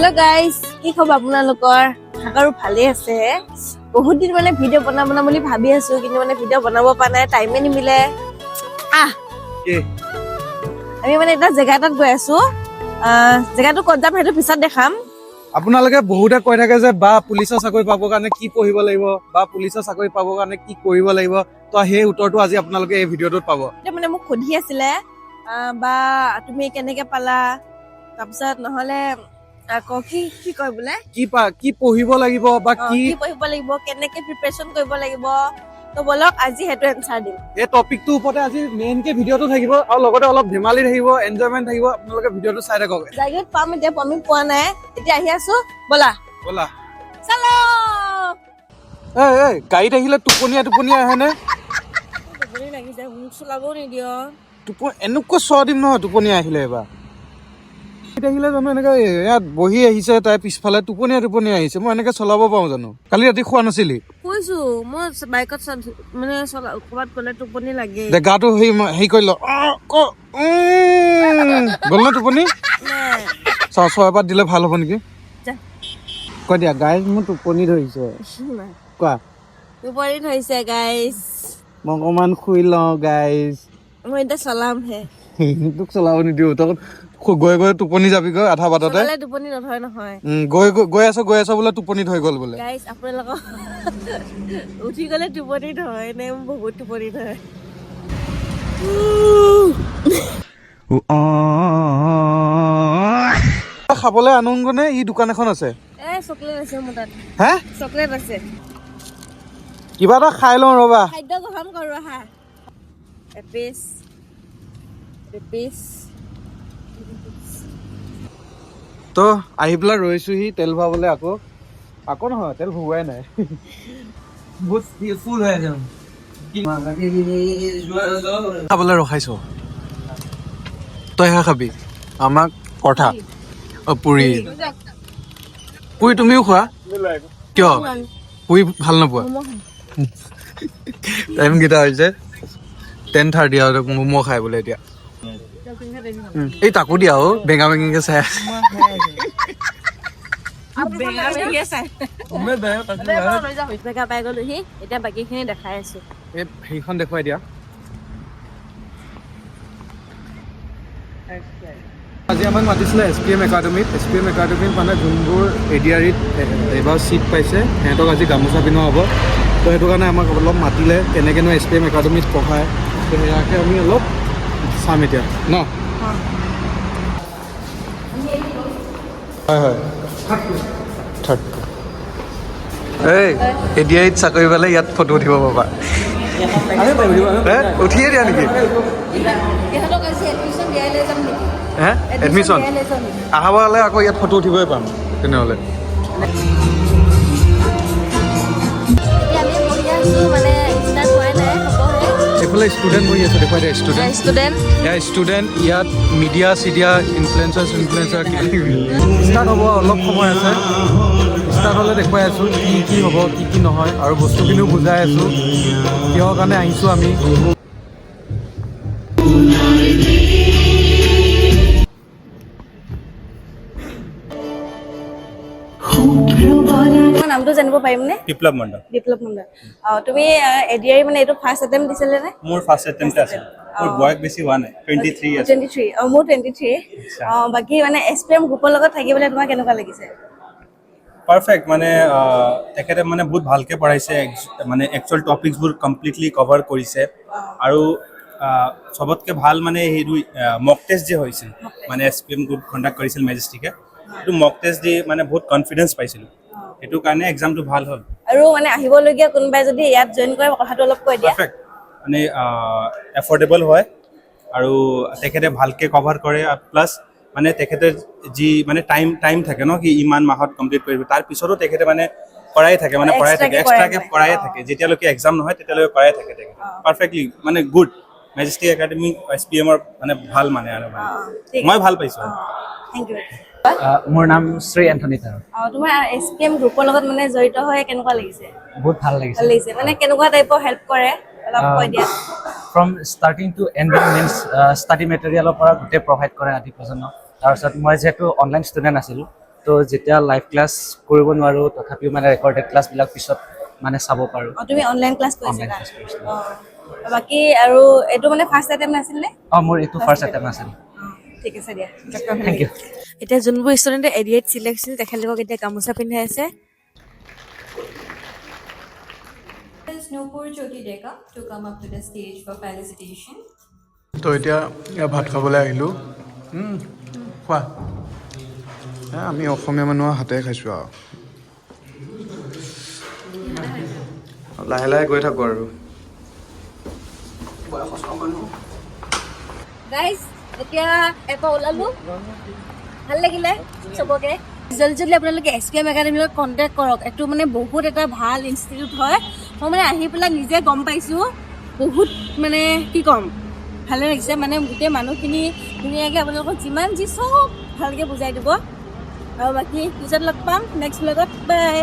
Hello guys কি খবৰ আপোনালোকৰ আশাকৰো ভালে আছে বহুত দিন মানে ভিডিও বনাম বুলি ভাবি আছো কিন্তু মানে ভিডিও বনাব পৰা নাই টাইমে নিমিলে কি আমি মানে এটা জায়গা এটাত গৈ আছো জায়গাটো ক'ত যাম সেইটো পিছত দেখাম আপোনালোকে বহুতে কৈ থাকে যে বা পুলিচৰ চাকৰি পাবৰ কাৰণে কি পঢ়িব লাগিব বা পুলিচৰ চাকৰি পাবৰ কাৰণে কি কৰিব লাগিব তো সেই উত্তৰটো আজি আপোনালোকে এই ভিডিওটোত পাব এটা মানে মোক সুধি আছিলে বা তুমি কেনেকে পালা তাৰপিছত নহলে আকৌ কি কয় বোলে কি পঢ়িব লাগিব বা কি পঢ়িব লাগিব কেনেকে প্ৰিপাৰেচন কৰিব লাগিব তো বলক আজি হেতু এনসাৰ দিম এই টপিকটো ওপৰতে আজি মেইনকে ভিডিওটো থাকিব আৰু লগতে অলপ ধেমালি থাকিব এনজয়মেন্ট থাকিব আপোনালোকে ভিডিওটো চাই থাকক জায়গাত পাম এতিয়া আমি পোৱা নাই এতিয়া আহি আছো বলা চলো এই গাড়ীত আহিলে টোপনিয়া আহে নে টোপনি লাগি যায় মোক চলাব নিদিয় এনেকুৱা চোৱা দিম নহয় টোপনিয়া আহিলে এবাৰ আহিলে জানো এনেকে ইয়াত বহি আহিছে তাই পিছফালে টোপনিয়া আহিছে মই এনেকে চলাব পাৰো জানো কালি ৰাতি খোৱা নাছিলি কৈছো মই বাইকত মানে ক'ৰবাত গ'লে টোপনি লাগে গাটো হেৰি কৰি ল গ'ল ন টোপনি চাহ এবাৰ দিলে ভাল হ'ব নেকি কৈ দিয়া গাইজ মোৰ টোপনি ধৰিছে কোৱা টোপনি ধৰিছে গাইজ মই অকমান শুই লওঁ গাইজ মই এতিয়া চলামহে তোক চলাব নিদিওঁ তখন গৈ টোপনি যাবিগৈ আধা বাটতে টোপনি নধৰে নহয় গৈ আছো বোলে টোপনি ধৰি গ'ল বোলে গাইজ আপোনালোকৰ উঠি গ'লে টোপনি ধৰে নে বহুত টোপনি ধৰে খাবলৈ আনোগনে ই দোকান এখন আছে চকলেট আছে মোৰ তাত হে চকলেট আছে কিবা এটা খাই লওঁ ৰবা খাদ্য গ্ৰহণ কৰো আহা এপিচ তো আহি পেলাই ৰৈছোহি তেল ভৰাবলৈ আকৌ নহয় তেল ভৰোৱাই নাই ফুল হৈ আছে খাবলৈ ৰখাইছো তই হে খাবি আমাক পৰঠা পুৰি তুমিও খোৱা কিয় পুৰি ভাল নোপোৱা টাইম কেইটা হৈছে 10:30 আৰু ম'ম' খাই বোলে এতিয়া এই তাকো দিয়া বেঙা বেঙিকে চাই এতিয়া বাকী খিনি দেখাই আছো এই সেইখন দেখুৱাই দিয়া আজি আমাক মাতিছিলে SPM একাডেমিত মানে যোনবোৰ এডিআৰিত এইবাৰ চিট পাইছে সিহঁতক আজি গামোচা পিন্ধোৱা হ'ব তো সেইটো কাৰণে আমাক অলপ মাতিলে কেনেকেনো SPM একাডেমিত পঢ়ায় তো সেয়াকে আমি অলপ চাম এতিয়া ন হয় এই এডিআৰিত চাকৰি পালে ইয়াত ফটো উঠিব পাবা উঠিয়ে দিয়া নেকি হে এডমিশ্যন আহাবাৰলে আকৌ ইয়াত ফটো উঠিবই পাম তেনেহ'লে এইফালে ষ্টুডেণ্ট বহি আছে দেখুৱাই দিয়া ষ্টুডেণ্ট ইয়াত মিডিয়া চিডিয়া ইনফ্লুৱেঞ্চাৰ ষ্টাৰ্ট হ'ব অলপ সময় আছে ষ্টাৰ্ট হ'লে দেখুৱাই আছোঁ কি হ'ব কি নহয় আৰু বস্তুখিনিও বুজাই আছোঁ কিহৰ কাৰণে আহিছোঁ আমি নামটো জানিব পাৰিম নে বিপ্লৱ মণ্ডল তুমি এডিআৰি মানে এইটো ফাৰ্ষ্ট এটেম্প দিছিলে নে মোৰ ফাৰ্ষ্ট এটেম্পট আছিল মোৰ বয়স বেছি হোৱা নাই 23 আছে 23 মোৰ 23 বাকি মানে SPM গ্ৰুপৰ লগত থাকিবলৈ তোমাৰ কেনেকুৱা লাগিছে পাৰফেক্ট মানে তেখেতে মানে বহুত ভালকৈ পঢ়াইছে মানে একচুৱেল টপিকছবোৰ কমপ্লিটলি কভাৰ কৰিছে আৰু চবতকৈ ভাল মানে সেইটো মক টেষ্ট যে হৈছিল মানে SPM গ্ৰুপ কণ্ডাক্ট কৰিছিল মেজেষ্টিকে সেইটো মক টেষ্ট দি মানে বহুত কনফিডেঞ্চ পাইছিলোঁ সেইটো কাৰণে এক্সামটো ভাল হ'ল আৰু মানে আহিবলগীয়া কোনোবাই যদি ইয়াত জইন কৰে কথাটো অলপ কৈ দিয়া পাৰফেক্ট মানে এফৰ্ডেবল হয় আৰু তেখেতে ভালকৈ কভাৰ কৰে প্লাছ মানে তেখেতৰ যি মানে টাইম থাকে ন কি ইমান মাহত কমপ্লিট কৰিব তাৰ পিছতো তেখেতে মানে কৰাই থাকে মানে পঢ়াই থাকে এক্সট্ৰাকে পঢ়াই থাকে যেতিয়ালৈকে এক্সাম নহয় তেতিয়ালৈকে কৰাই থাকে তেখেতে পাৰফেক্টলি মানে গুড মেজেষ্টিক একাডেমি SPMৰ মানে ভাল মানে আৰু মই ভাল পাইছোঁ থেংক ইউ মোৰ নাম শ্ৰী এন্থনী তাৰ তোমাৰ SPM গ্ৰুপৰ লগত মানে জড়িত হৈ কেনেকুৱা লাগিছে বহুত ভাল লাগিছে মানে কেনেকুৱা টাইপৰ হেল্প কৰে অলপ কৈ দিয়া from starting to ending means study মেটেৰিয়েলৰ পৰা গোটেই প্ৰভাইড কৰে আদি পৰ্যন্ত তাৰপিছত মই যিহেতু অনলাইন ষ্টুডেণ্ট আছিলোঁ তো যেতিয়া লাইভ ক্লাছ কৰিব নোৱাৰোঁ তথাপিও মানে ৰেকৰ্ডেড ক্লাছবিলাক পিছত মানে চাব পাৰোঁ। তুমি অনলাইন ক্লাছ অনলাইন কৰিছিলা? ক্লাছ কৰিছিলোঁ। বাকী আৰু এইটো মানে ফাৰ্ষ্ট এটেম্প নাছিল নে? মোৰ এইটো ফাৰ্ষ্ট এটেম্প আছিল। ঠিক আছে দিয়া। Thank you. এতিয়া যোনবোৰ ষ্টুডেণ্টে এডিএড চিলেক্ট হৈছিল তেখেতলোকক এতিয়া গামোচা পিন্ধাই আছে। Nupur Jyoti Deka to come up to the stage for felicitation. তো এতিয়া ভাত খাবলৈ আহিলোঁ। খোৱা আমি অসমীয়া মানুহৰ হাতে খাইছোঁ আৰু লাহে লাহে গৈ থাকোঁ আৰু গাইজ এতিয়া এপাৰ ওলালো, ভাল লাগিলে চবকে। জলদি আপোনালোকে SPM একাডেমীৰ লগত কণ্টেক্ট কৰক। এইটো মানে বহুত এটা ভাল ইনষ্টিটিউট হয়। মই মানে আহি পেলাই নিজে গম পাইছোঁ, বহুত মানে কি ক'ম, ভালে লাগিছে। মানে গোটেই মানুহখিনি ধুনীয়াকৈ আপোনালোকক যিমান যি চব ভালকৈ বুজাই দিব। আৰু বাকী পিছত লগ পাম নেক্সট ব্লগত। বাই।